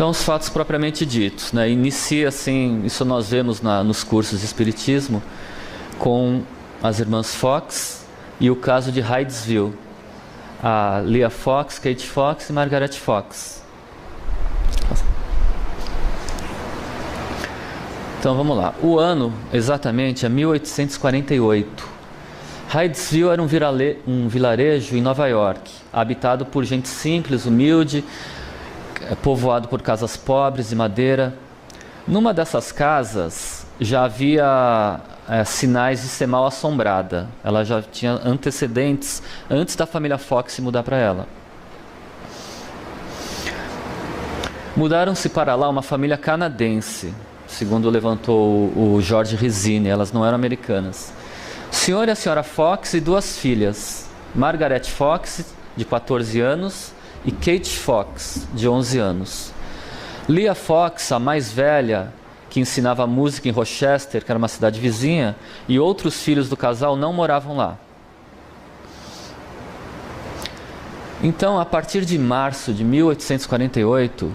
Então, os fatos propriamente ditos, né? Inicia assim, isso nós vemos nos cursos de Espiritismo, com as irmãs Fox e o caso de Hydesville. A Leah Fox, Kate Fox e Margaret Fox. Então vamos lá. O ano exatamente é 1848. Hydesville era um vilarejo em Nova York, habitado por gente simples, humilde, povoado por casas pobres de madeira. Numa dessas casas já havia sinais de ser mal assombrada. Ela já tinha antecedentes antes da família Fox se mudar para ela. Mudaram-se para lá uma família canadense, segundo levantou o George Rizzini. Elas não eram americanas. O senhor e a senhora Fox e duas filhas, Margaret Fox, de 14 anos, e Kate Fox, de 11 anos. Leah Fox, a mais velha, que ensinava música em Rochester, que era uma cidade vizinha, e outros filhos do casal não moravam lá. Então, a partir de março de 1848,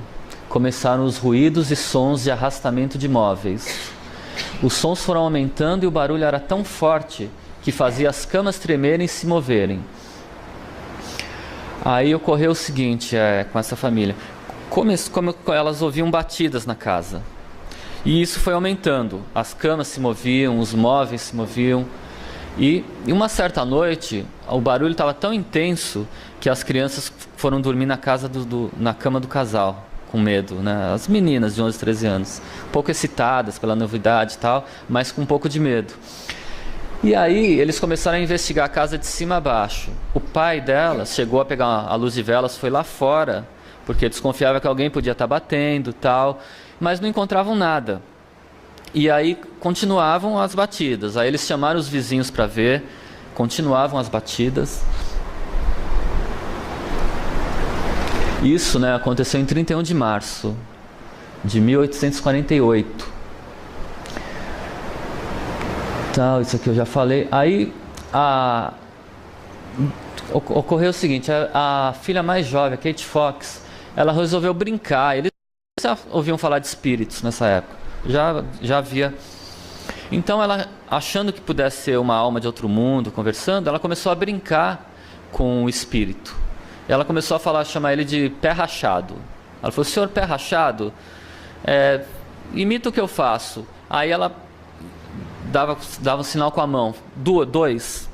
começaram os ruídos e sons de arrastamento de móveis. Os sons foram aumentando e o barulho era tão forte que fazia as camas tremerem e se moverem. Aí ocorreu o seguinte com essa família. Como elas ouviam batidas na casa. E isso foi aumentando. As camas se moviam, os móveis se moviam. E uma certa noite, o barulho estava tão intenso que as crianças foram dormir na cama do casal, com medo, né? As meninas de 11, 13 anos, um pouco excitadas pela novidade e tal, mas com um pouco de medo. E aí eles começaram a investigar a casa de cima a baixo. O pai delas chegou a pegar a luz de velas, foi lá fora, porque desconfiava que alguém podia estar batendo, tal, mas não encontravam nada. E aí continuavam as batidas. Aí eles chamaram os vizinhos para ver, continuavam as batidas. Isso, né, aconteceu em 31 de março de 1848. Tal, isso aqui eu já falei. Aí ocorreu o seguinte, a filha mais jovem, a Kate Fox, ela resolveu brincar. Eles já ouviam falar de espíritos nessa época, já havia. Então ela, achando que pudesse ser uma alma de outro mundo, conversando, ela começou a brincar com o espírito. Ela começou a chamar ele de pé rachado. Ela falou: senhor pé rachado, imita o que eu faço. Aí ela dava um sinal com a mão, dois,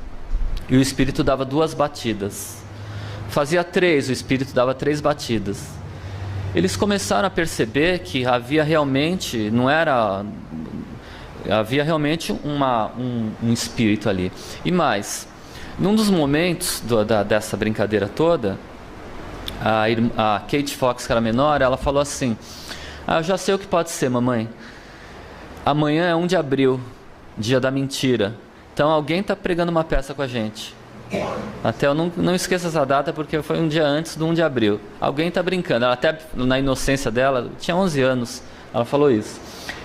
e o espírito dava 2 batidas. Fazia 3, o espírito dava 3 batidas. Eles começaram a perceber que havia realmente, havia realmente um espírito ali. E mais, num dos momentos dessa brincadeira toda, a Kate Fox, que era menor, ela falou assim: eu já sei o que pode ser, mamãe. Amanhã é 1 de abril, dia da mentira. Então alguém está pregando uma peça com a gente. Até eu não esqueço essa data, porque foi um dia antes do 1 de abril. Alguém está brincando. Ela até, na inocência dela, tinha 11 anos, ela falou isso.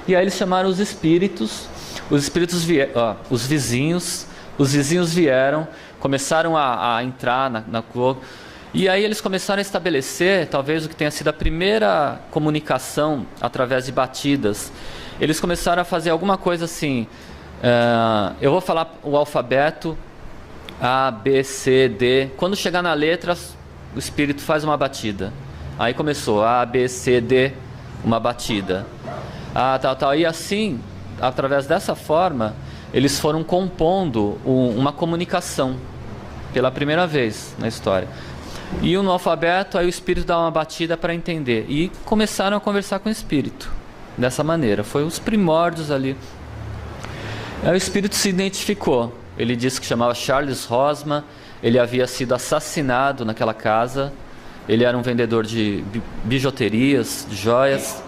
E aí eles chamaram os espíritos vieram, os vizinhos vieram, começaram a entrar na cor. E aí eles começaram a estabelecer, talvez o que tenha sido a primeira comunicação através de batidas. Eles começaram a fazer alguma coisa assim, eu vou falar o alfabeto, A, B, C, D. Quando chegar na letra, o espírito faz uma batida. Aí começou A, B, C, D, uma batida. Tal. E assim, através dessa forma, eles foram compondo uma comunicação pela primeira vez na história. E no alfabeto, aí o espírito dá uma batida para entender. E começaram a conversar com o espírito dessa maneira. Foi os primórdios ali. Aí o espírito se identificou. Ele disse que chamava Charles Rosman. Ele havia sido assassinado naquela casa. Ele era um vendedor de bijuterias, de joias.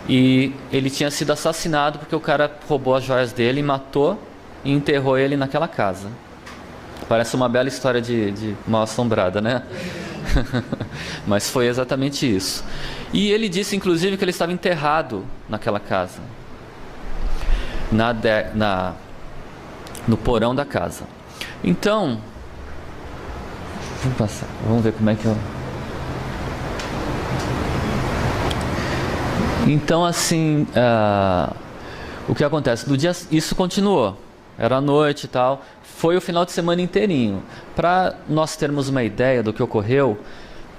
E ele tinha sido assassinado porque o cara roubou as joias dele, matou e enterrou ele naquela casa. Parece uma bela história de mal assombrada, né? Mas foi exatamente isso. E ele disse, inclusive, que ele estava enterrado naquela casa, no porão da casa. Então, vamos ver como é que eu... Então, assim, o que acontece? No dia, isso continuou. Era noite e tal. Foi o final de semana inteirinho. Para nós termos uma ideia do que ocorreu,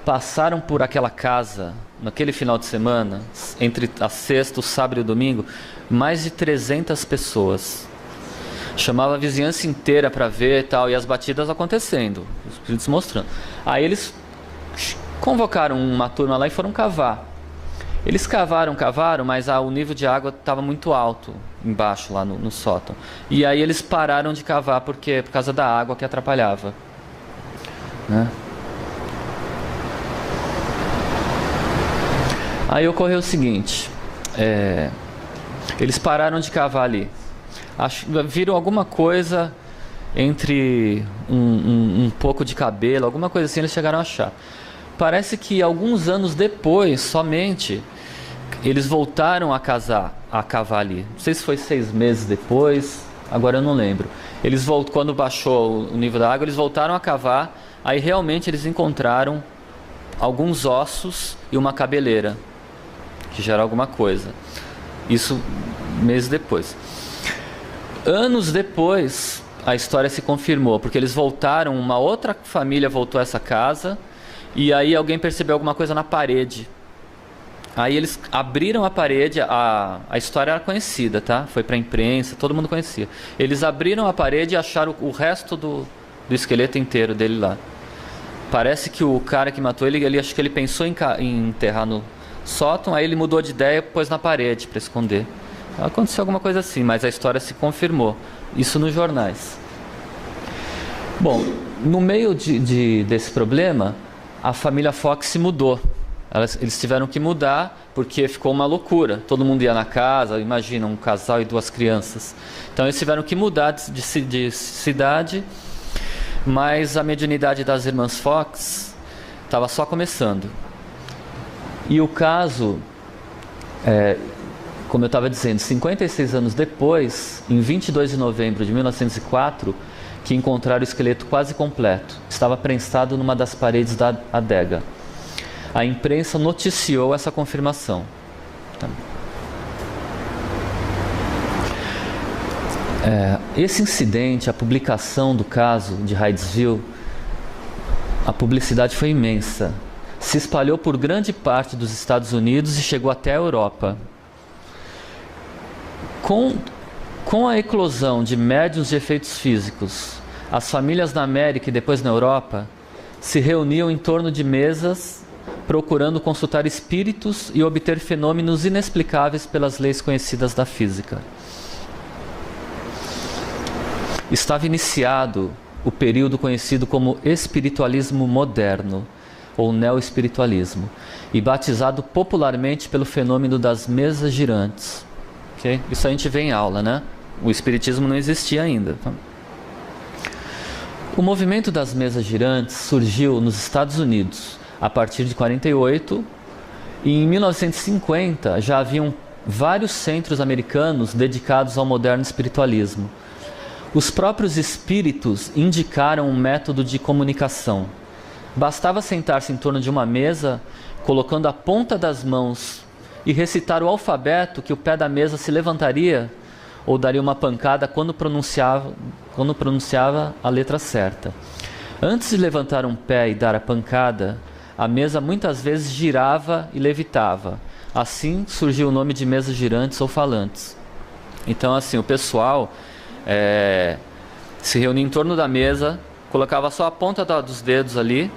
passaram por aquela casa, naquele final de semana, entre a sexta, o sábado e o domingo, mais de 300 pessoas. Chamava a vizinhança inteira para ver e tal, e as batidas acontecendo, os espíritos mostrando. Aí eles convocaram uma turma lá e foram cavar. Eles cavaram, mas o nível de água estava muito alto embaixo lá no sótão. E aí eles pararam de cavar por causa da água que atrapalhava, né? Aí ocorreu o seguinte, eles pararam de cavar ali. Viram alguma coisa entre um pouco de cabelo, alguma coisa assim, eles chegaram a achar. Parece que alguns anos depois, somente, eles voltaram a cavar ali. Não sei se foi 6 meses depois, agora eu não lembro. Quando baixou o nível da água, eles voltaram a cavar, aí realmente eles encontraram alguns ossos e uma cabeleira, que já era alguma coisa. Isso meses depois. Anos depois, a história se confirmou, porque eles voltaram, uma outra família voltou a essa casa, e aí alguém percebeu alguma coisa na parede. Aí eles abriram a parede, a história era conhecida, tá? Foi pra imprensa, todo mundo conhecia. Eles abriram a parede e acharam o resto do esqueleto inteiro dele lá. Parece que o cara que matou ele acho que ele pensou em enterrar no sótão, aí ele mudou de ideia e pôs na parede para esconder. Aconteceu alguma coisa assim, mas a história se confirmou. Isso nos jornais. Bom, no meio desse problema, a família Fox se mudou. Eles tiveram que mudar porque ficou uma loucura. Todo mundo ia na casa, imagina, um casal e 2 crianças. Então eles tiveram que mudar de cidade, mas a mediunidade das irmãs Fox estava só começando. E o caso, como eu estava dizendo, 56 anos depois, em 22 de novembro de 1904, que encontraram o esqueleto quase completo. Estava prensado numa das paredes da adega. A imprensa noticiou essa confirmação. Esse incidente, a publicação do caso de Hydesville, a publicidade foi imensa. Se espalhou por grande parte dos Estados Unidos e chegou até a Europa. Com a eclosão de médiuns de efeitos físicos, as famílias na América e depois na Europa se reuniam em torno de mesas procurando consultar espíritos e obter fenômenos inexplicáveis pelas leis conhecidas da física. Estava iniciado o período conhecido como espiritualismo moderno, ou neoespiritualismo, e batizado popularmente pelo fenômeno das mesas girantes. Okay? Isso a gente vê em aula, né? O espiritismo não existia ainda. O movimento das mesas girantes surgiu nos Estados Unidos a partir de 48, e em 1950 já haviam vários centros americanos dedicados ao moderno espiritualismo. Os próprios espíritos indicaram um método de comunicação. Bastava sentar-se em torno de uma mesa, colocando a ponta das mãos e recitar o alfabeto, que o pé da mesa se levantaria ou daria uma pancada quando pronunciava a letra certa. Antes de levantar um pé e dar a pancada, a mesa muitas vezes girava e levitava. Assim surgiu o nome de mesas girantes ou falantes. Então, assim, o pessoal se reunia em torno da mesa, colocava só a ponta dos dedos ali,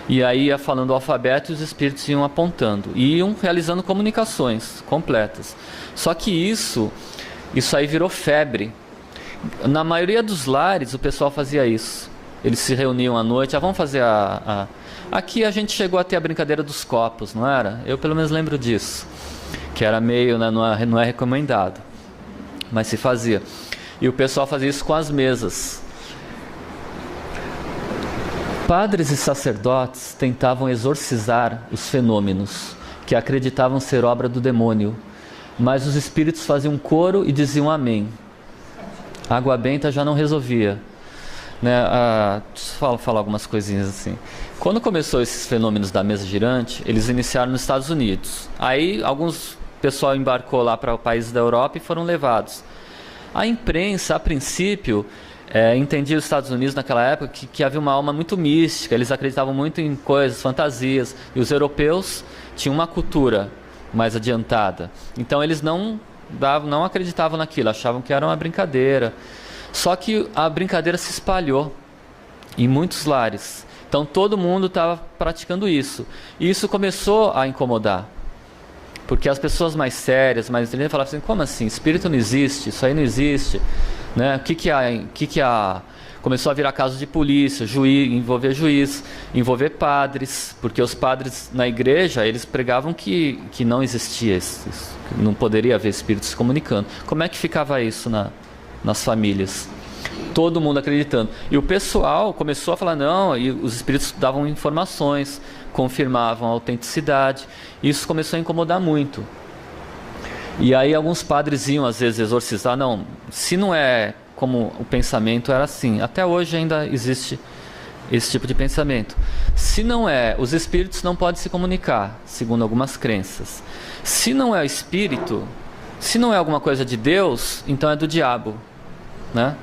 e aí ia falando o alfabeto e os espíritos iam apontando. E iam realizando comunicações completas. Só que isso aí virou febre. Na maioria dos lares o pessoal fazia isso. Eles se reuniam à noite, vamos fazer Aqui a gente chegou a ter a brincadeira dos copos, não era? Eu pelo menos lembro disso. Que era meio, né, não é recomendado, mas se fazia. E o pessoal fazia isso com as mesas. Padres e sacerdotes tentavam exorcizar os fenômenos, que acreditavam ser obra do demônio, mas os espíritos faziam coro e diziam amém. A água benta já não resolvia. Deixa eu falar algumas coisinhas assim. Quando começou esses fenômenos da mesa girante, eles iniciaram nos Estados Unidos. Aí alguns o pessoal embarcou lá para países da Europa e foram levados. A imprensa, a princípio, entendia os Estados Unidos naquela época que havia uma alma muito mística, eles acreditavam muito em coisas, fantasias, e os europeus tinham uma cultura mais adiantada. Então eles não acreditavam naquilo, achavam que era uma brincadeira. Só que a brincadeira se espalhou em muitos lares. Então todo mundo estava praticando isso. E isso começou a incomodar. Porque as pessoas mais sérias, mais inteligentes, falavam assim, como assim? Espírito não existe, isso aí não existe. Né? Começou a virar caso de polícia, envolver juiz, envolver padres, porque os padres na igreja, eles pregavam que não existia isso, que não poderia haver espíritos se comunicando. Como é que ficava isso nas famílias? Todo mundo acreditando. E o pessoal começou a falar, não, e os espíritos davam informações, confirmavam a autenticidade. Isso começou a incomodar muito. E aí alguns padres iam às vezes exorcizar, não, se não é como o pensamento era assim, até hoje ainda existe esse tipo de pensamento. Se não é, os espíritos não podem se comunicar, segundo algumas crenças. Se não é o espírito, se não é alguma coisa de Deus, então é do diabo, né?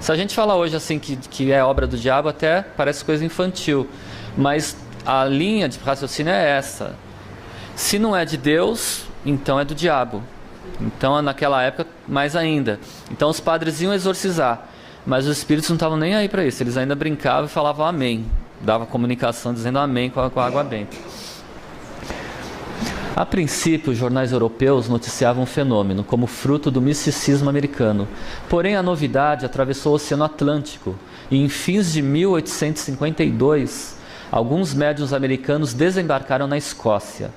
Se a gente falar hoje assim que é obra do diabo, até parece coisa infantil, mas a linha de raciocínio é essa. Se não é de Deus, então é do diabo. Então naquela época, mais ainda. Então os padres iam exorcizar, mas os espíritos não estavam nem aí para isso. Eles ainda brincavam e falavam amém. Dava comunicação dizendo amém com a água benta. A princípio, os jornais europeus noticiavam o fenômeno como fruto do misticismo americano. Porém, a novidade atravessou o Oceano Atlântico e, em fins de 1852, alguns médiuns americanos desembarcaram na Escócia.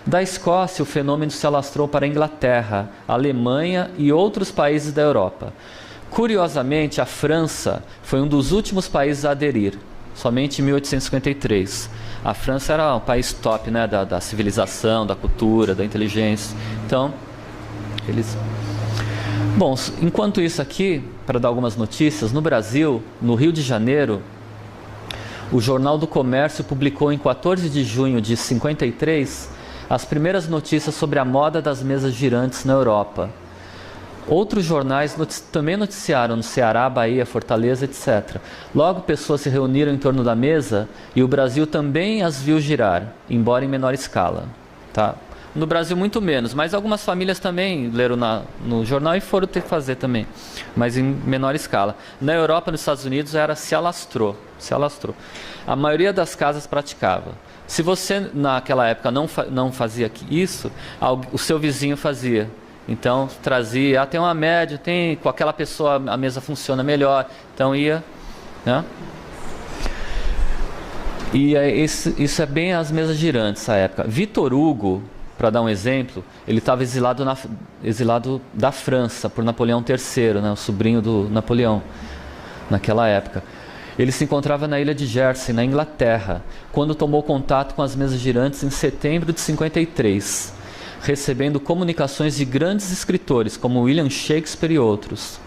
Da Escócia, o fenômeno se alastrou para a Inglaterra, a Alemanha e outros países da Europa. Curiosamente, a França foi um dos últimos países a aderir, somente em 1853. A França era um país top, né, da civilização, da cultura, da inteligência. Então, eles... Bom, enquanto isso aqui, para dar algumas notícias, no Brasil, no Rio de Janeiro, o Jornal do Comércio publicou em 14 de junho de 53 as primeiras notícias sobre a moda das mesas girantes na Europa. Outros jornais também noticiaram no Ceará, Bahia, Fortaleza, etc. Logo, pessoas se reuniram em torno da mesa e o Brasil também as viu girar, embora em menor escala. Tá? No Brasil, muito menos, mas algumas famílias também leram no jornal e foram ter que fazer também, mas em menor escala. Na Europa, nos Estados Unidos, se alastrou. A maioria das casas praticava. Se você, naquela época, não fazia isso, o seu vizinho fazia. Então trazia, tem uma média, com aquela pessoa a mesa funciona melhor, então ia, né? E isso é bem as mesas girantes essa época. Victor Hugo, para dar um exemplo, ele estava exilado da França por Napoleão III, né, o sobrinho do Napoleão, naquela época. Ele se encontrava na ilha de Jersey, na Inglaterra, quando tomou contato com as mesas girantes em setembro de 53. Recebendo comunicações de grandes escritores, como William Shakespeare e outros.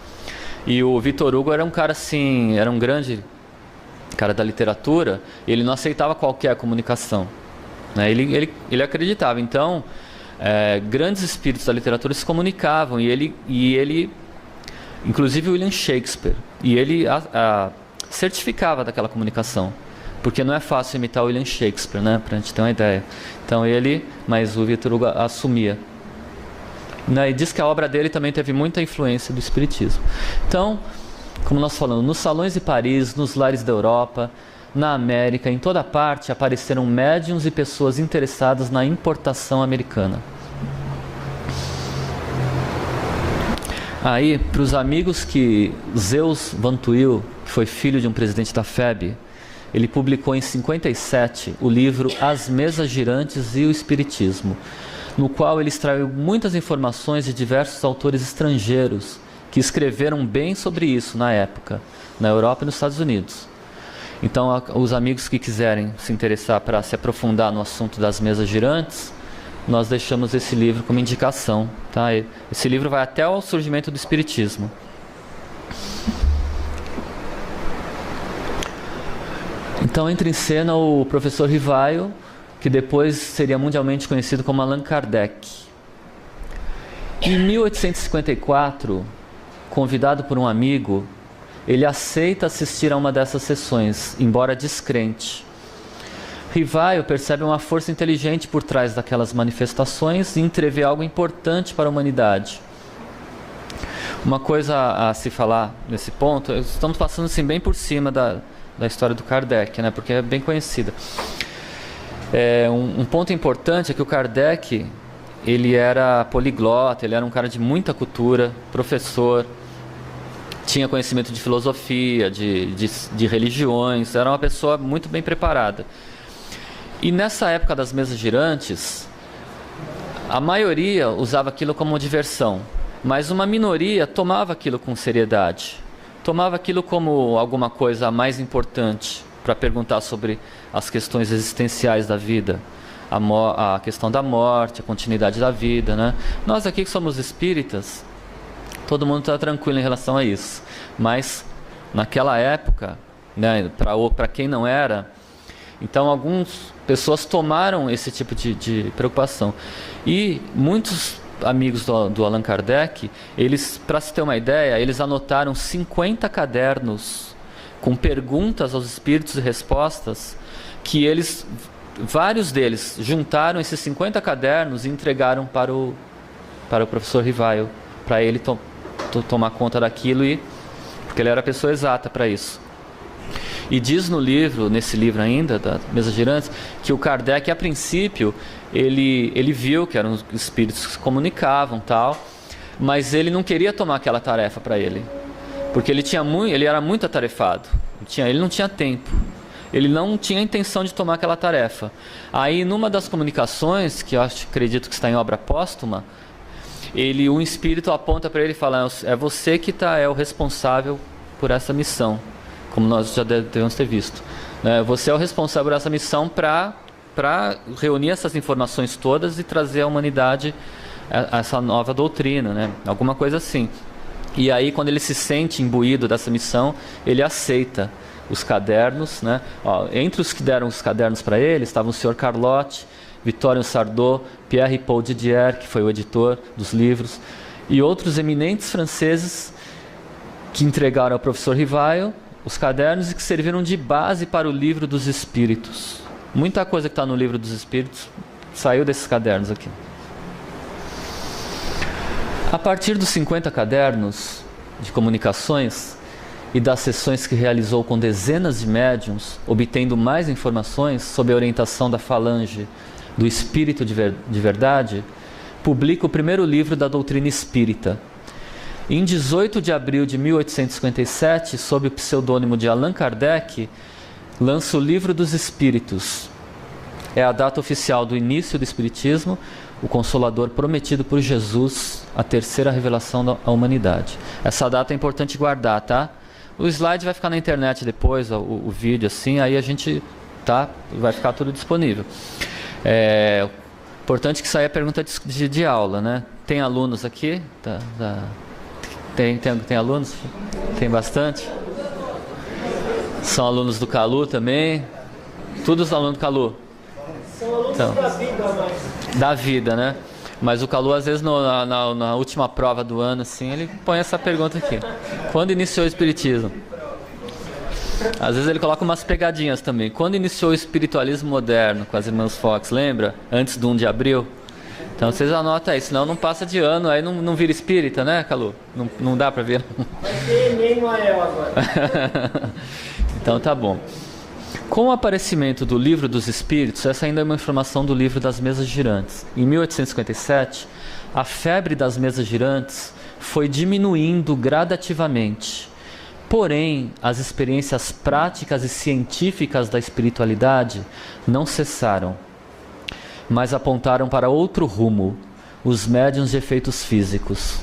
E o Victor Hugo era um cara assim, era um grande cara da literatura, ele não aceitava qualquer comunicação. Né? Ele acreditava. Então, grandes espíritos da literatura se comunicavam, e ele inclusive William Shakespeare, e ele certificava daquela comunicação. Porque não é fácil imitar o William Shakespeare, né? Para a gente ter uma ideia. Então mas o Victor Hugo assumia. E diz que a obra dele também teve muita influência do espiritismo. Então, como nós falamos, nos salões de Paris, nos lares da Europa, na América, em toda parte apareceram médiuns e pessoas interessadas na importação americana. Aí, para os amigos que Zeus Van Tuyl, que foi filho de um presidente da FEB, ele publicou em 57 o livro As Mesas Girantes e o Espiritismo, no qual ele extraiu muitas informações de diversos autores estrangeiros que escreveram bem sobre isso na época, na Europa e nos Estados Unidos. Então, os amigos que quiserem se interessar para se aprofundar no assunto das mesas girantes, nós deixamos esse livro como indicação. Tá? Esse livro vai até o surgimento do Espiritismo. Então entra em cena o professor Rivaio, que depois seria mundialmente conhecido como Allan Kardec. Em 1854, convidado por um amigo, ele aceita assistir a uma dessas sessões, embora descrente. Rivaio percebe uma força inteligente por trás daquelas manifestações e entrevê algo importante para a humanidade. Uma coisa a se falar nesse ponto, estamos passando assim bem por cima da história do Kardec, né, porque é bem conhecida. Um ponto importante é que o Kardec, ele era poliglota, ele era um cara de muita cultura, professor, tinha conhecimento de filosofia, de religiões, era uma pessoa muito bem preparada. E nessa época das mesas girantes, a maioria usava aquilo como diversão, mas uma minoria tomava aquilo com seriedade, tomava aquilo como alguma coisa mais importante para perguntar sobre as questões existenciais da vida, a questão da morte, a continuidade da vida, né? Nós aqui que somos espíritas, todo mundo está tranquilo em relação a isso, mas naquela época, né, para quem não era, então algumas pessoas tomaram esse tipo de preocupação. E muitos amigos do Allan Kardec, eles, para se ter uma ideia, eles anotaram 50 cadernos com perguntas aos espíritos e respostas, que eles, vários deles, juntaram esses 50 cadernos e entregaram para o professor Rivaio, para ele tomar conta daquilo, porque ele era a pessoa exata para isso. E diz no livro, nesse livro ainda, da Mesa Girantes, que o Kardec, a princípio, ele viu que eram espíritos que se comunicavam, tal, mas ele não queria tomar aquela tarefa para ele, porque ele era muito atarefado, ele não tinha tempo, ele não tinha a intenção de tomar aquela tarefa. Aí, numa das comunicações, que eu acredito que está em obra póstuma, um espírito aponta para ele e fala: é você que é o responsável por essa missão, como nós já devemos ter visto, né? Você é o responsável por essa missão para reunir essas informações todas e trazer à humanidade essa nova doutrina, né? Alguma coisa assim. E aí, quando ele se sente imbuído dessa missão, ele aceita os cadernos, né? Entre os que deram os cadernos para ele estavam o Sr. Carlotti, Vittorio Sardou, Pierre Paul Didier, que foi o editor dos livros, e outros eminentes franceses que entregaram ao professor Rivaio os cadernos e que serviram de base para o Livro dos Espíritos. Muita coisa que está no Livro dos Espíritos saiu desses cadernos aqui. A partir dos 50 cadernos de comunicações e das sessões que realizou com dezenas de médiuns, obtendo mais informações sob a orientação da falange do Espírito de Verdade, publica o primeiro livro da doutrina espírita. Em 18 de abril de 1857, sob o pseudônimo de Allan Kardec, lança o Livro dos Espíritos. É a data oficial do início do Espiritismo, o Consolador prometido por Jesus, a terceira revelação à humanidade. Essa data é importante guardar, tá? O slide vai ficar na internet depois, o vídeo assim, aí a gente, tá? Vai ficar tudo disponível. Importante que isso aí é pergunta de aula, né? Tem alunos aqui? Tem alunos? Tem bastante? São alunos do Calu também? Todos os alunos do Calu? São alunos então, da vida, mas... Da vida, né? Mas o Calu, às vezes, na última prova do ano, assim, ele põe essa pergunta aqui: quando iniciou o Espiritismo? Às vezes ele coloca umas pegadinhas também. Quando iniciou o espiritualismo moderno com as irmãs Fox, lembra? Antes do 1 de abril? Então vocês anotam aí, senão não passa de ano, aí não vira espírita, né, Calu? Não dá pra ver. Vai ter Enem Noel agora. Então tá bom. Com o aparecimento do Livro dos Espíritos, essa ainda é uma informação do Livro das Mesas Girantes. Em 1857, a febre das mesas girantes foi diminuindo gradativamente. Porém, as experiências práticas e científicas da espiritualidade não cessaram, mas apontaram para outro rumo, os médiuns de efeitos físicos.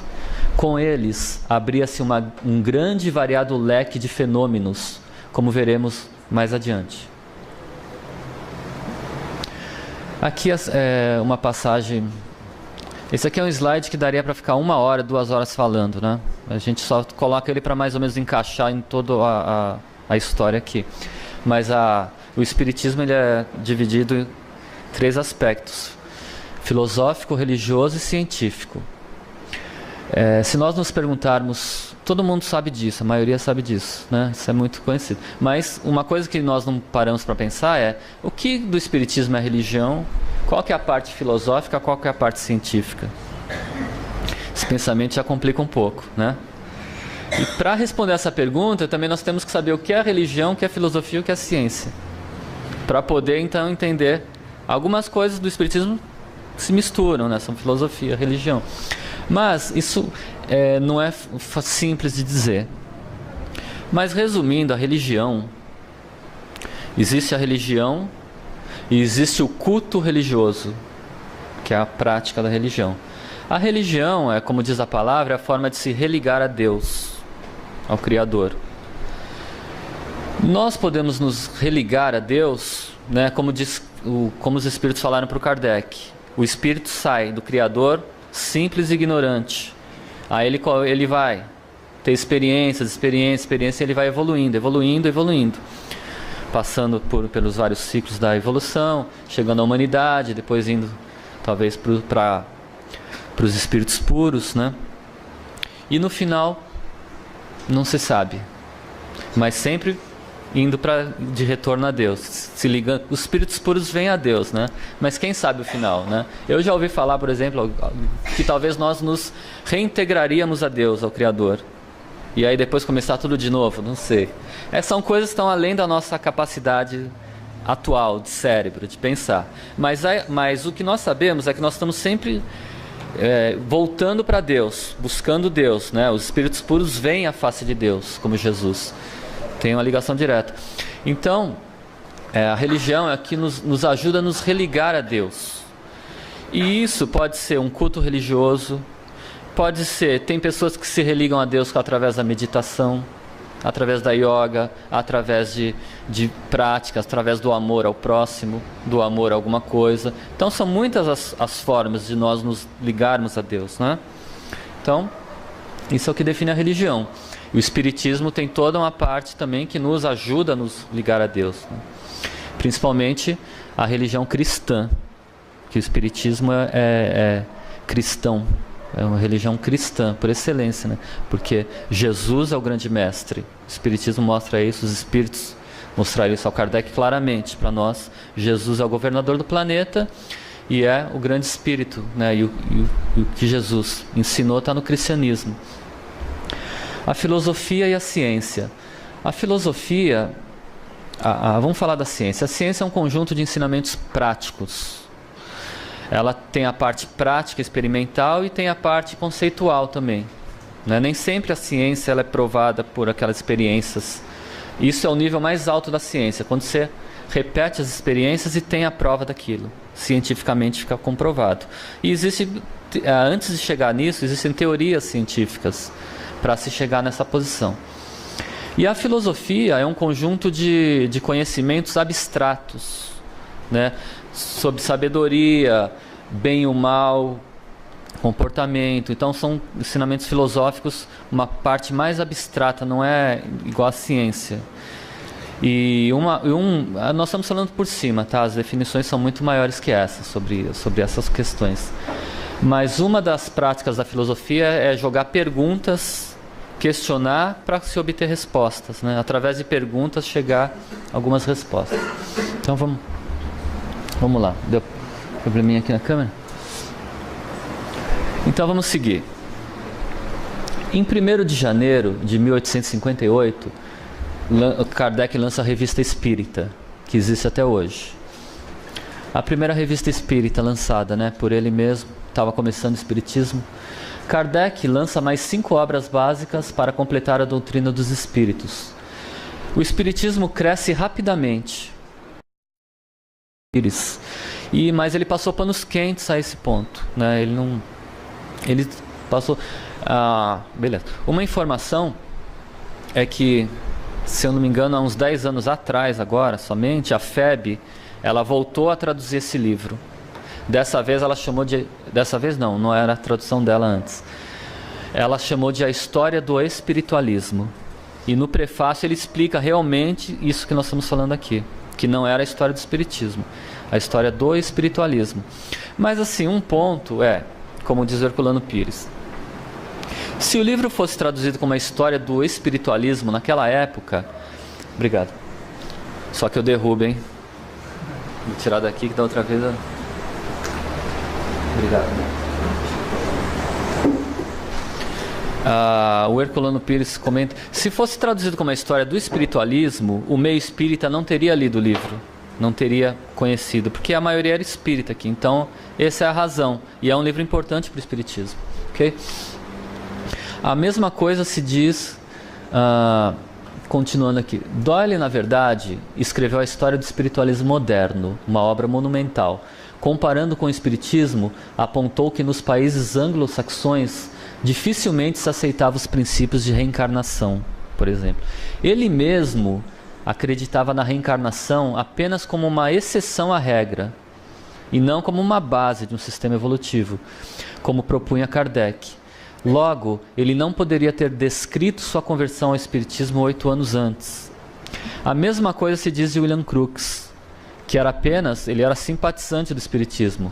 Com eles, abria-se um grande e variado leque de fenômenos, como veremos mais adiante. Aqui é uma passagem. Esse aqui é um slide que daria para ficar 1 hora, 2 horas falando, né? A gente só coloca ele para mais ou menos encaixar em toda a história aqui. Mas o Espiritismo ele é dividido em 3 aspectos: filosófico, religioso e científico. Se nós nos perguntarmos, todo mundo sabe disso, a maioria sabe disso, né? Isso é muito conhecido. Mas uma coisa que nós não paramos para pensar é o que do espiritismo é religião, qual que é a parte filosófica, qual que é a parte científica. Esse pensamento já complica um pouco, né? E para responder essa pergunta, também nós temos que saber o que é a religião, o que é a filosofia e o que é a ciência. Para poder, então, entender algumas coisas do espiritismo se misturam, né? São filosofia, religião. Mas isso não é simples de dizer. Mas resumindo, a religião, existe a religião e existe o culto religioso, que é a prática da religião. A religião é, como diz a palavra, a forma de se religar a Deus, ao Criador. Nós podemos nos religar a Deus, né, como os Espíritos falaram para o Kardec. O Espírito sai do Criador simples e ignorante. Aí ele vai ter experiências, ele vai evoluindo, passando pelos vários ciclos da evolução, chegando à humanidade, depois indo talvez para os espíritos puros, né? E no final não se sabe, mas sempre indo de retorno a Deus, se ligando. Os espíritos puros vêm a Deus, né? Mas quem sabe o final, né? Eu já ouvi falar, por exemplo, que talvez nós nos reintegraríamos a Deus, ao Criador, e aí depois começar tudo de novo, não sei. São coisas que estão além da nossa capacidade atual de cérebro, de pensar. Mas o que nós sabemos é que nós estamos sempre voltando para Deus, buscando Deus, né? Os espíritos puros vêm à face de Deus, como Jesus. Tem uma ligação direta. Então, a religião é que nos ajuda a nos religar a Deus. E isso pode ser um culto religioso, tem pessoas que se religam a Deus através da meditação, através da yoga, através de práticas, através do amor ao próximo, do amor a alguma coisa. Então são muitas as formas de nós nos ligarmos a Deus, né? Então, isso é o que define a religião. O Espiritismo tem toda uma parte também que nos ajuda a nos ligar a Deus, né? Principalmente a religião cristã, que o Espiritismo é cristão. É uma religião cristã, por excelência, né? Porque Jesus é o grande mestre. O Espiritismo mostra isso, os Espíritos mostraram isso ao Kardec claramente para nós. Jesus é o governador do planeta e é o grande Espírito, né? E o que Jesus ensinou está no cristianismo. A filosofia e a ciência. A filosofia, vamos falar da ciência. A ciência é um conjunto de ensinamentos práticos. Ela tem a parte prática, experimental, e tem a parte conceitual também, né? Nem sempre a ciência ela é provada por aquelas experiências. Isso é o nível mais alto da ciência, quando você repete as experiências e tem a prova daquilo. Cientificamente fica comprovado. E antes de chegar nisso, existem teorias científicas para se chegar nessa posição. E a filosofia é um conjunto de conhecimentos abstratos, né? Sobre sabedoria, bem e o mal, comportamento. Então são ensinamentos filosóficos, uma parte mais abstrata, não é igual à ciência. E nós estamos falando por cima, tá? As definições são muito maiores que essa sobre essas questões. Mas uma das práticas da filosofia é jogar perguntas, questionar para se obter respostas, né? Através de perguntas chegar a algumas respostas. Então vamos lá. Deu probleminha aqui na câmera? Então vamos seguir. Em 1º de janeiro de 1858, Kardec lança a Revista Espírita, que existe até hoje. A primeira revista espírita lançada, né, por ele mesmo, estava começando o espiritismo. Kardec lança mais 5 obras básicas para completar a doutrina dos espíritos. O espiritismo cresce rapidamente. Mas ele passou panos quentes a esse ponto, né? Ele passou... beleza. Uma informação é que, se eu não me engano, há uns 10 anos atrás, agora somente, a FEB, ela voltou a traduzir esse livro. Dessa vez ela chamou de... Dessa vez não era a tradução dela antes. Ela chamou de A História do Espiritualismo. E no prefácio ele explica realmente isso que nós estamos falando aqui, que não era a história do espiritismo, a história do espiritualismo. Mas assim, um ponto como diz Herculano Pires, Se o livro fosse traduzido como uma história do espiritualismo naquela época... Obrigado. Só que eu derrubo, hein? Vou tirar daqui que da outra vez... Obrigado. O Herculano Pires comenta: se fosse traduzido como uma história do espiritualismo, o meio espírita não teria lido o livro, não teria conhecido, porque a maioria era espírita aqui. Então, essa é a razão. E é um livro importante para o espiritismo. Ok? A mesma coisa se diz, continuando aqui, Doyle, na verdade, escreveu a história do espiritualismo moderno, uma obra monumental. Comparando com o espiritismo, apontou que nos países anglo-saxões dificilmente se aceitava os princípios de reencarnação, por exemplo. Ele mesmo acreditava na reencarnação apenas como uma exceção à regra, e não como uma base de um sistema evolutivo, como propunha Kardec. Logo, ele não poderia ter descrito sua conversão ao espiritismo 8 anos antes. A mesma coisa se diz de William Crookes, que ele era simpatizante do espiritismo,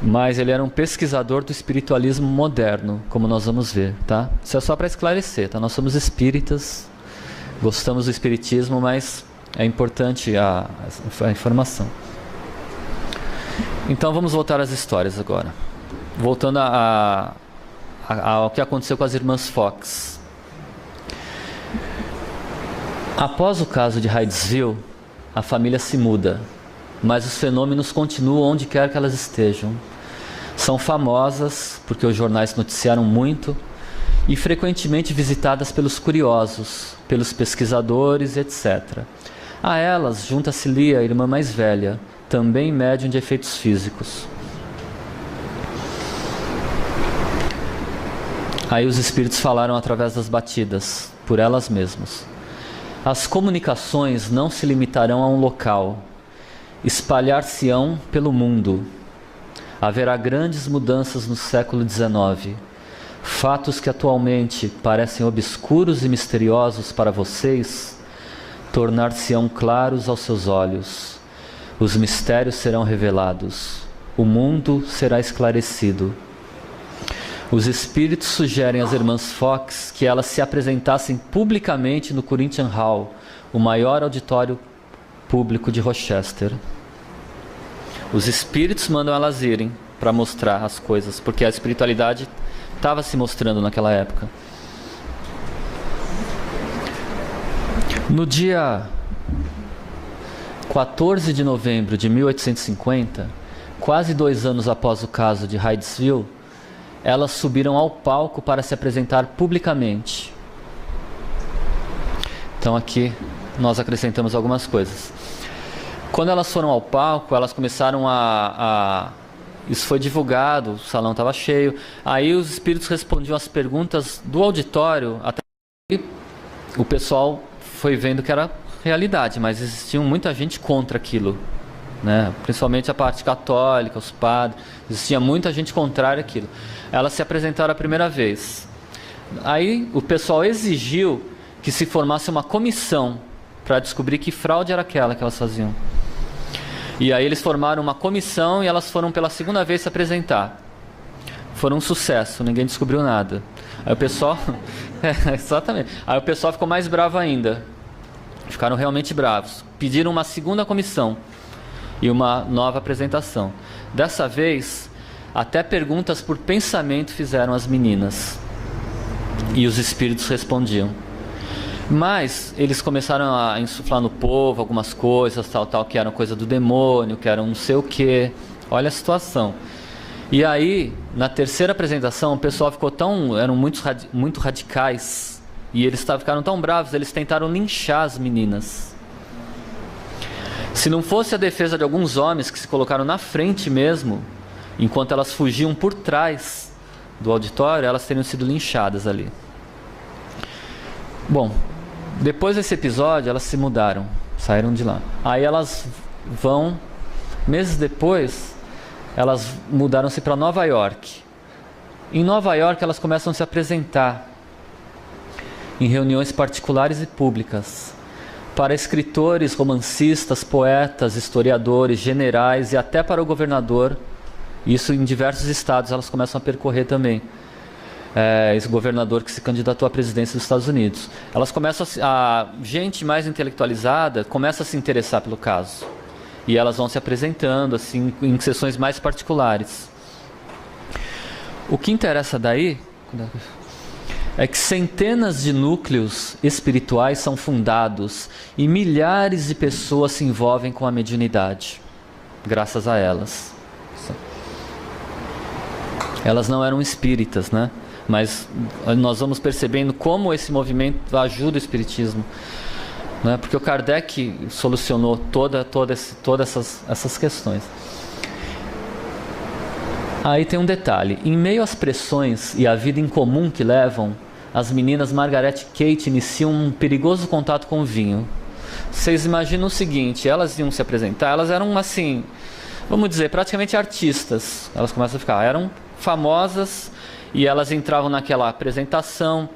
mas ele era um pesquisador do espiritualismo moderno, como nós vamos ver, tá? Isso é só para esclarecer, tá? Nós somos espíritas, gostamos do espiritismo, mas é importante a informação. Então vamos voltar às histórias agora. Voltando ao que aconteceu com as irmãs Fox. Após o caso de Hydesville, a família se muda, mas os fenômenos continuam onde quer que elas estejam. São famosas porque os jornais noticiaram muito e frequentemente visitadas pelos curiosos, pelos pesquisadores, etc. A elas junta-se Lia, a irmã mais velha, também médium de efeitos físicos. Aí os espíritos falaram através das batidas, por elas mesmas. As comunicações não se limitarão a um local, espalhar-se-ão pelo mundo. Haverá grandes mudanças no século XIX. Fatos que atualmente parecem obscuros e misteriosos para vocês, tornar-se-ão claros aos seus olhos. Os mistérios serão revelados. O mundo será esclarecido. Os espíritos sugerem às irmãs Fox que elas se apresentassem publicamente no Corinthian Hall, o maior auditório público de Rochester. Os espíritos mandam elas irem para mostrar as coisas, porque a espiritualidade estava se mostrando naquela época. No dia 14 de novembro de 1850, quase 2 anos após o caso de Hydesville, elas subiram ao palco para se apresentar publicamente. Então aqui nós acrescentamos algumas coisas. Quando elas foram ao palco, elas começaram isso foi divulgado, o salão estava cheio. Aí os espíritos respondiam às perguntas do auditório, até que o pessoal foi vendo que era realidade, mas existia muita gente contra aquilo, né? Principalmente a parte católica, os padres, existia muita gente contrária àquilo. Elas se apresentaram a primeira vez. Aí o pessoal exigiu que se formasse uma comissão para descobrir que fraude era aquela que elas faziam. E aí eles formaram uma comissão e elas foram pela segunda vez se apresentar. Foram um sucesso, ninguém descobriu nada. Aí o pessoal... exatamente. Aí o pessoal ficou mais bravo ainda. Ficaram realmente bravos. Pediram uma segunda comissão e uma nova apresentação. Dessa vez, até perguntas por pensamento fizeram as meninas. E os espíritos respondiam. Mas eles começaram a insuflar no povo algumas coisas, tal, que eram coisa do demônio, que eram não sei o quê. Olha a situação. E aí, na terceira apresentação, o pessoal ficou eram muito radicais. E eles ficaram tão bravos, eles tentaram linchar as meninas. Se não fosse a defesa de alguns homens que se colocaram na frente mesmo, enquanto elas fugiam por trás do auditório, elas teriam sido linchadas ali. Bom, depois desse episódio, elas se mudaram, saíram de lá. Aí elas vão, meses depois, elas mudaram-se para Nova York. Em Nova York, elas começam a se apresentar em reuniões particulares e públicas, para escritores, romancistas, poetas, historiadores, generais e até para o governador. Isso em diversos estados elas começam a percorrer também. ex-governador que se candidatou à presidência dos Estados Unidos. Elas começam gente mais intelectualizada começa a se interessar pelo caso. E elas vão se apresentando assim em sessões mais particulares. O que interessa daí é que centenas de núcleos espirituais são fundados e milhares de pessoas se envolvem com a mediunidade, graças a elas. Elas não eram espíritas, né? Mas nós vamos percebendo como esse movimento ajuda o espiritismo, né? Porque o Kardec solucionou todas essas questões. Aí tem um detalhe: em meio às pressões e à vida incomum que levam, as meninas Margaret e Kate iniciam um perigoso contato com o vinho. Vocês imaginam o seguinte: elas iam se apresentar, elas eram assim, vamos dizer, praticamente artistas. Elas começam a ficar, eram famosas, e elas entravam naquela apresentação.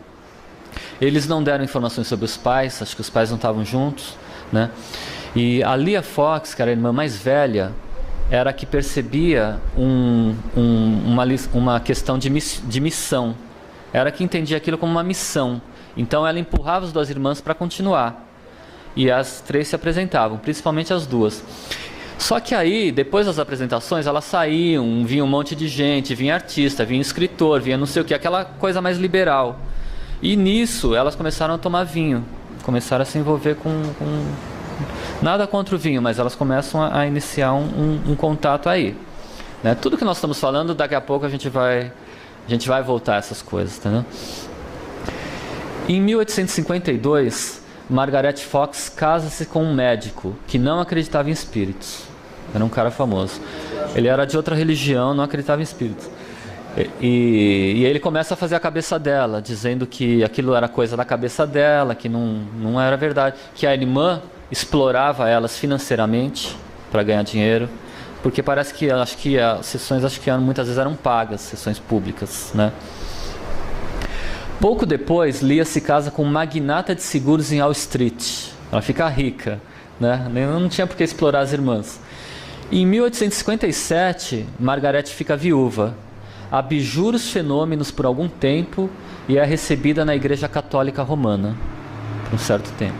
Eles não deram informações sobre os pais, acho que os pais não estavam juntos, né? E a Lia Fox, que era a irmã mais velha, era a que percebia uma questão de missão. Era a que entendia aquilo como uma missão. Então ela empurrava as duas irmãs para continuar. E as três se apresentavam, principalmente as duas. Só que aí, depois das apresentações, elas saíam, vinha um monte de gente, vinha artista, vinha escritor, vinha não sei o que, aquela coisa mais liberal. E nisso, elas começaram a tomar vinho, começaram a se envolver com nada contra o vinho, mas elas começam a iniciar um contato aí, né? Tudo que nós estamos falando, daqui a pouco a gente vai voltar a essas coisas, entendeu? Em 1852, Margaret Fox casa-se com um médico que não acreditava em espíritos. Era um cara famoso. Ele era de outra religião, não acreditava em espíritos. E ele começa a fazer a cabeça dela, dizendo que aquilo era coisa da cabeça dela, que não era verdade, que a irmã explorava elas financeiramente para ganhar dinheiro, porque parece que as sessões muitas vezes eram pagas, sessões públicas, né? Pouco depois, Lia se casa com um magnata de seguros em Wall Street. Ela fica rica, né? Não tinha por que explorar as irmãs. Em 1857, Margaret fica viúva, abjura os fenômenos por algum tempo e é recebida na Igreja Católica Romana por um certo tempo.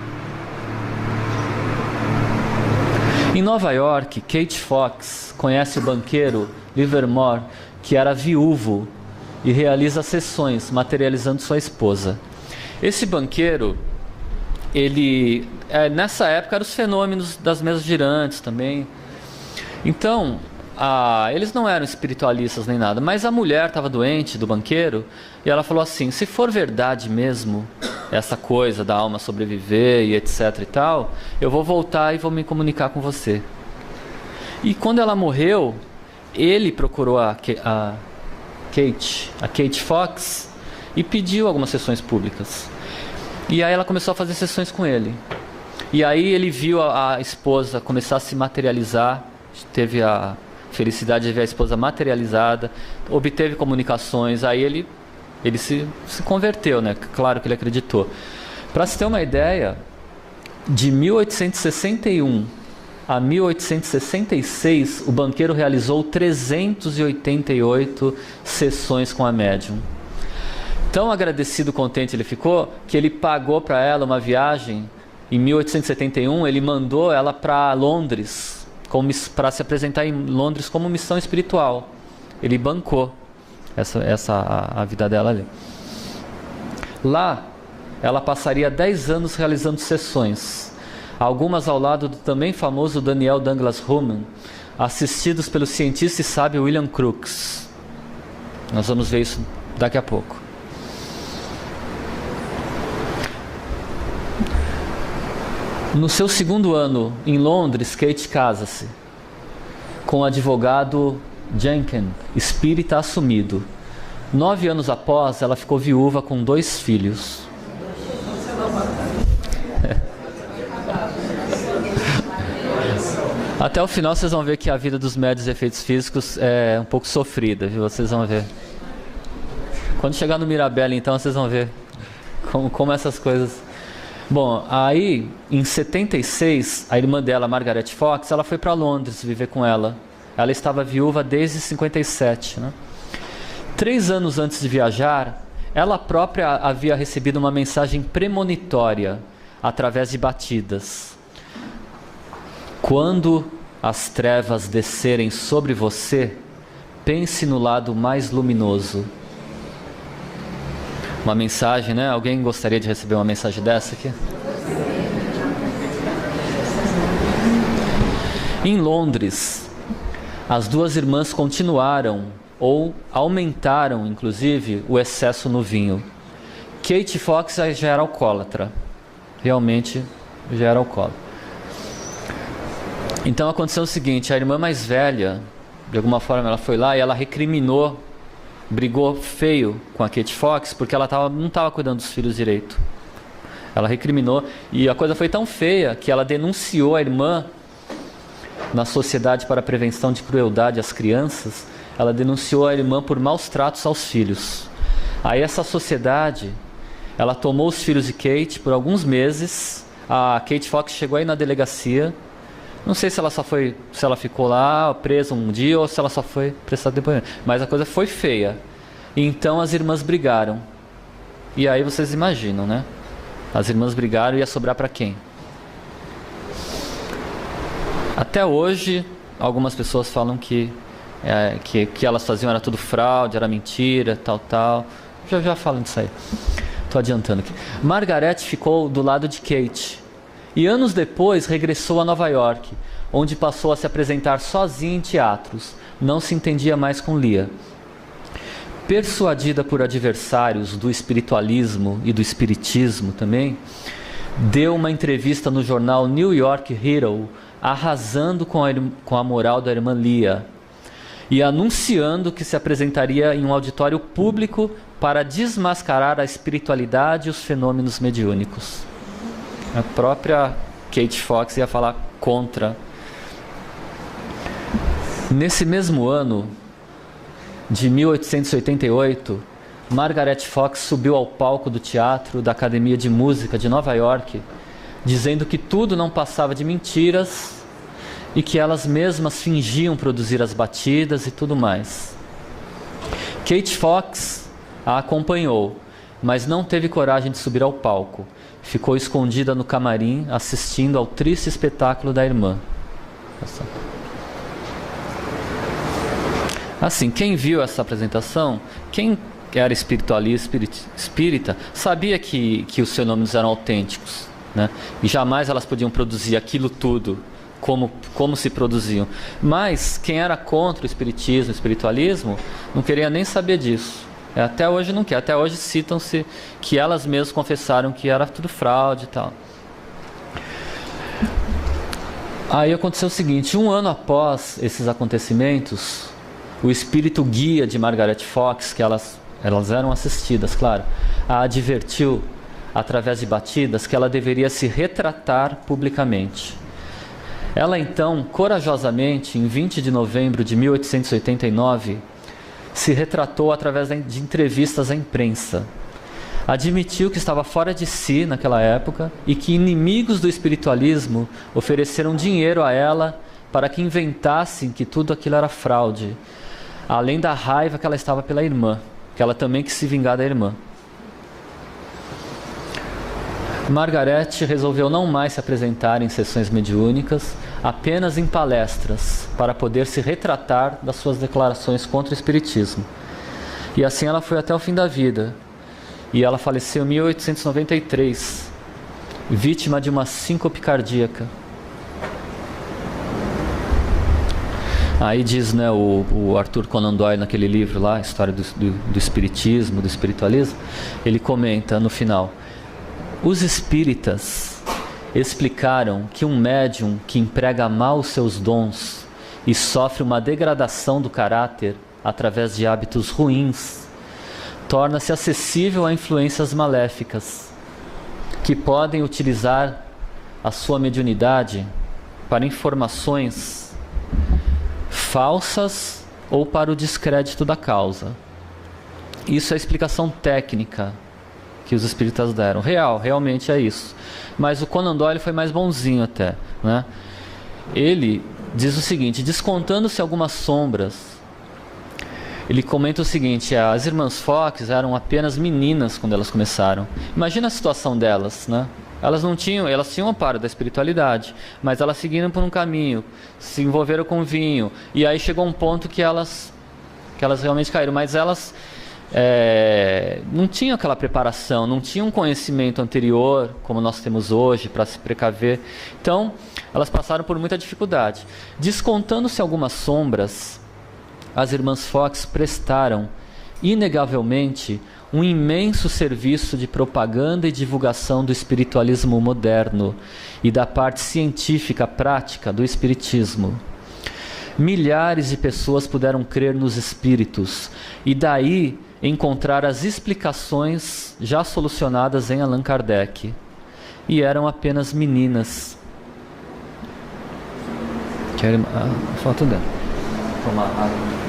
Em Nova York, Kate Fox conhece o banqueiro Livermore, que era viúvo, e realiza sessões materializando sua esposa. Esse banqueiro, nessa época eram os fenômenos das mesas girantes também. Então, eles não eram espiritualistas nem nada, mas a mulher estava doente do banqueiro e ela falou assim: se for verdade mesmo essa coisa da alma sobreviver e etc e tal, eu vou voltar e vou me comunicar com você. E quando ela morreu, ele procurou a Kate Fox, e pediu algumas sessões públicas. E aí ela começou a fazer sessões com ele. E aí ele viu a esposa começar a se materializar, teve a felicidade de ver a esposa materializada, obteve comunicações, aí ele se converteu, né? Claro que ele acreditou. Para se ter uma ideia, de 1861 a 1866, o banqueiro realizou 388 sessões com a médium. Tão agradecido, contente ele ficou, que ele pagou para ela uma viagem. Em 1871, ele mandou ela para Londres, para se apresentar em Londres como missão espiritual. Ele bancou a vida dela ali. Lá, ela passaria 10 anos realizando sessões, algumas ao lado do também famoso Daniel Douglas Heumann, assistidos pelo cientista e sábio William Crookes. Nós vamos ver isso daqui a pouco. No seu segundo ano em Londres, Kate casa-se com o advogado Jenkins, espírita assumido. 9 anos após, ela ficou viúva com 2 filhos. Até o final vocês vão ver que a vida dos médios de efeitos físicos é um pouco sofrida, viu? Vocês vão ver. Quando chegar no Mirabelle, então, vocês vão ver como essas coisas... Bom, aí, em 76, a irmã dela, Margaret Fox, ela foi para Londres viver com ela. Ela estava viúva desde 57, né? 3 anos antes de viajar, ela própria havia recebido uma mensagem premonitória através de batidas. Quando as trevas descerem sobre você, pense no lado mais luminoso. Uma mensagem, né? Alguém gostaria de receber uma mensagem dessa aqui? Em Londres, as duas irmãs continuaram ou aumentaram, inclusive, o excesso no vinho. Kate Fox já era alcoólatra. Realmente já era alcoólatra. Então aconteceu o seguinte, a irmã mais velha, de alguma forma ela foi lá e ela recriminou, brigou feio com a Kate Fox, porque ela não estava cuidando dos filhos direito. Ela recriminou e a coisa foi tão feia que ela denunciou a irmã na Sociedade para a Prevenção de Crueldade às Crianças. Ela denunciou a irmã por maus tratos aos filhos. Aí essa sociedade, ela tomou os filhos de Kate por alguns meses. A Kate Fox chegou aí na delegacia. Não sei se ela ficou lá presa um dia ou se ela só foi prestar depoimento. Mas a coisa foi feia. Então as irmãs brigaram. E aí vocês imaginam, né? As irmãs brigaram e ia sobrar para quem? Até hoje, algumas pessoas falam que elas faziam era tudo fraude, era mentira, tal. Já falam disso aí. Estou adiantando aqui. Margaret ficou do lado de Kate. E anos depois regressou a Nova York, onde passou a se apresentar sozinha em teatros. Não se entendia mais com Leah. Persuadida por adversários do espiritualismo e do espiritismo também, deu uma entrevista no jornal New York Herald, arrasando com a moral da irmã Leah e anunciando que se apresentaria em um auditório público para desmascarar a espiritualidade e os fenômenos mediúnicos. A própria Kate Fox ia falar contra. Nesse mesmo ano de 1888, Margaret Fox subiu ao palco do teatro da Academia de Música de Nova York, dizendo que tudo não passava de mentiras e que elas mesmas fingiam produzir as batidas e tudo mais. Kate Fox a acompanhou, mas não teve coragem de subir ao palco. Ficou escondida no camarim, assistindo ao triste espetáculo da irmã. Assim, quem viu essa apresentação, quem era espiritualista, espírita, sabia que os fenômenos eram autênticos, né? E jamais elas podiam produzir aquilo tudo como se produziam. Mas quem era contra o espiritismo, o espiritualismo, não queria nem saber disso. Até hoje não quer. Até hoje citam-se que elas mesmas confessaram que era tudo fraude e tal. Aí aconteceu o seguinte, um ano após esses acontecimentos, o espírito guia de Margaret Fox, que elas eram assistidas, claro, a advertiu, através de batidas, que ela deveria se retratar publicamente. Ela então, corajosamente, em 20 de novembro de 1889, se retratou através de entrevistas à imprensa. Admitiu que estava fora de si naquela época e que inimigos do espiritualismo ofereceram dinheiro a ela para que inventassem que tudo aquilo era fraude, além da raiva que ela estava pela irmã, que ela também quis se vingar da irmã. Margaret resolveu não mais se apresentar em sessões mediúnicas, apenas em palestras, para poder se retratar das suas declarações contra o espiritismo. E assim ela foi até o fim da vida. E ela faleceu em 1893, vítima de uma síncope cardíaca. Aí diz, né, o Arthur Conan Doyle naquele livro lá, História do Espiritismo, do Espiritualismo, ele comenta no final: os espíritas explicaram que um médium que emprega mal os seus dons e sofre uma degradação do caráter através de hábitos ruins, torna-se acessível a influências maléficas, que podem utilizar a sua mediunidade para informações falsas ou para o descrédito da causa. Isso é a explicação técnica que os espíritas deram. Realmente é isso. Mas o Conan Doyle foi mais bonzinho até, né? Ele diz o seguinte: descontando-se algumas sombras Ele comenta o seguinte: as irmãs Fox eram apenas meninas quando elas começaram. Imagina a situação delas, né? Elas tinham amparo da espiritualidade, mas elas seguiram por um caminho, se envolveram com vinho, e aí chegou um ponto que elas realmente caíram, mas elas não tinham aquela preparação, não tinham um conhecimento anterior, como nós temos hoje, para se precaver. Então, elas passaram por muita dificuldade. Descontando-se algumas sombras, as irmãs Fox prestaram, inegavelmente, um imenso serviço de propaganda e divulgação do espiritualismo moderno e da parte científica prática do espiritismo. Milhares de pessoas puderam crer nos espíritos e daí encontrar as explicações já solucionadas em Allan Kardec. E eram apenas meninas. Falta dentro. Tomar água.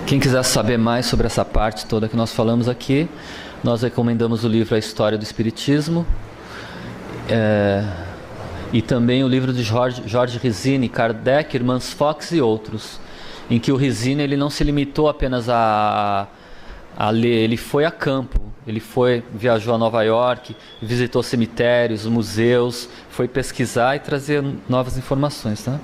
Quem quiser saber mais sobre essa parte toda que nós falamos aqui, nós recomendamos o livro A História do Espiritismo, e também o livro de Jorge Rizini, Kardec, Irmãs Fox e outros, em que o Rizini ele não se limitou apenas a ler, ele foi a campo, viajou a Nova York, visitou cemitérios, museus, foi pesquisar e trazer novas informações, tá?